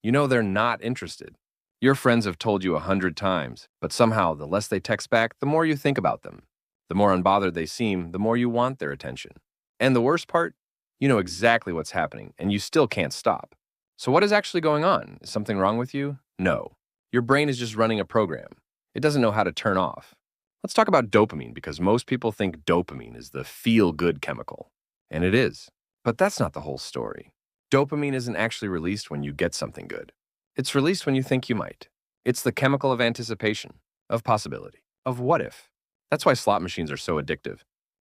You know they're not interested. Your friends have told you 100 times, but somehow the less they text back, the more you think about them. The more unbothered they seem, the more you want their attention. And the worst part, you know exactly what's happening, and you still can't stop. So what is actually going on? Is something wrong with you? No. Your brain is just running a program. It doesn't know how to turn off. Let's talk about dopamine because most people think dopamine is the feel-good chemical. And it is. But that's not the whole story. Dopamine isn't actually released when you get something good. It's released when you think you might. It's the chemical of anticipation, of possibility, of what if. That's why slot machines are so addictive.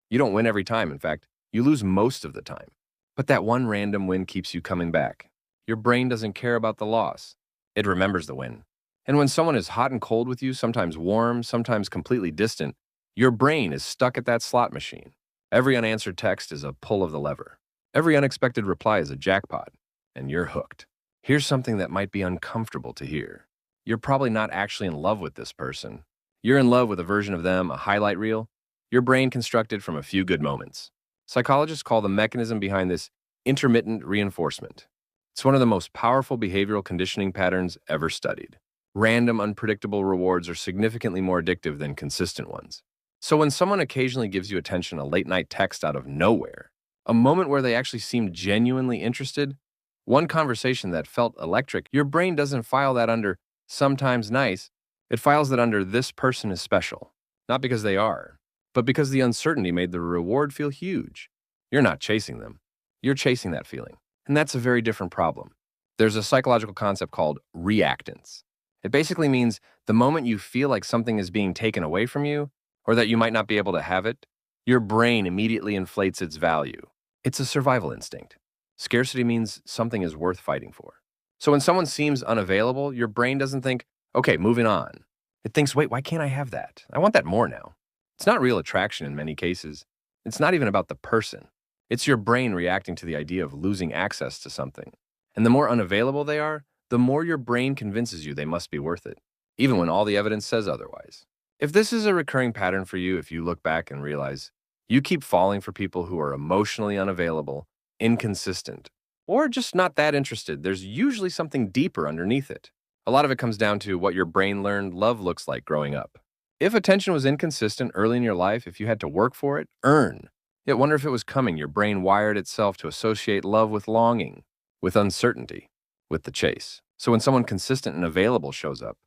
You don't win every time, in fact, you lose most of the time. But that one random win keeps you coming back. Your brain doesn't care about the loss. It remembers the win. And when someone is hot and cold with you, sometimes warm, sometimes completely distant, your brain is stuck at that slot machine. Every unanswered text is a pull of the lever. Every unexpected reply is a jackpot, and you're hooked. Here's something that might be uncomfortable to hear. You're probably not actually in love with this person. You're in love with a version of them, a highlight reel, your brain constructed from a few good moments. Psychologists call the mechanism behind this intermittent reinforcement. It's one of the most powerful behavioral conditioning patterns ever studied. Random, unpredictable rewards are significantly more addictive than consistent ones. So when someone occasionally gives you attention, a late-night text out of nowhere, a moment where they actually seem genuinely interested, one conversation that felt electric, your brain doesn't file that under sometimes nice, it files that under this person is special. Not because they are, but because the uncertainty made the reward feel huge. You're not chasing them. You're chasing that feeling. And that's a very different problem. There's a psychological concept called reactance. It basically means the moment you feel like something is being taken away from you, or that you might not be able to have it, your brain immediately inflates its value. It's a survival instinct. Scarcity means something is worth fighting for. So when someone seems unavailable, your brain doesn't think, okay, moving on. It thinks, wait, why can't I have that? I want that more now. It's not real attraction in many cases. It's not even about the person. It's your brain reacting to the idea of losing access to something. And the more unavailable they are, the more your brain convinces you they must be worth it, even when all the evidence says otherwise. If this is a recurring pattern for you, if you look back and realize you keep falling for people who are emotionally unavailable, inconsistent, or just not that interested, there's usually something deeper underneath it. A lot of it comes down to what your brain learned love looks like growing up. If attention was inconsistent early in your life, if you had to work for it, earn. Yet wonder if it was coming. Your brain wired itself to associate love with longing, with uncertainty, with the chase. So when someone consistent and available shows up,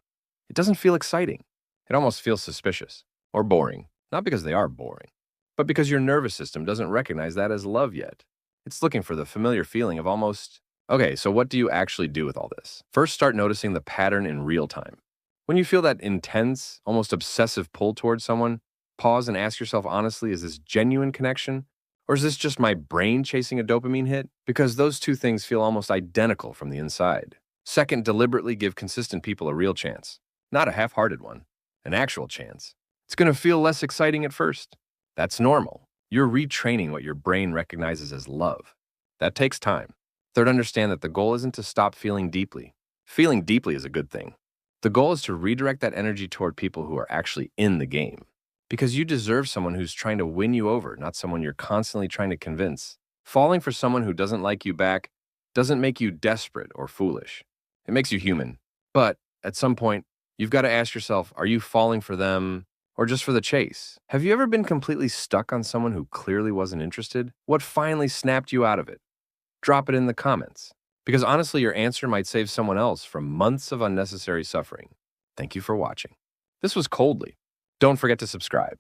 it doesn't feel exciting. It almost feels suspicious or boring, not because they are boring, but because your nervous system doesn't recognize that as love yet. It's looking for the familiar feeling of almost, okay, so what do you actually do with all this? First, start noticing the pattern in real time. When you feel that intense, almost obsessive pull towards someone, pause and ask yourself honestly, is this genuine connection? Or is this just my brain chasing a dopamine hit? Because those two things feel almost identical from the inside. Second, deliberately give consistent people a real chance. Not a half-hearted one. An actual chance. It's going to feel less exciting at first. That's normal. You're retraining what your brain recognizes as love. That takes time. Third, understand that the goal isn't to stop feeling deeply. Feeling deeply is a good thing. The goal is to redirect that energy toward people who are actually in the game. Because you deserve someone who's trying to win you over, not someone you're constantly trying to convince. Falling for someone who doesn't like you back doesn't make you desperate or foolish. It makes you human. But at some point, you've got to ask yourself, are you falling for them or just for the chase? Have you ever been completely stuck on someone who clearly wasn't interested? What finally snapped you out of it? Drop it in the comments. Because honestly, your answer might save someone else from months of unnecessary suffering. Thank you for watching. This was Coldly. Don't forget to subscribe.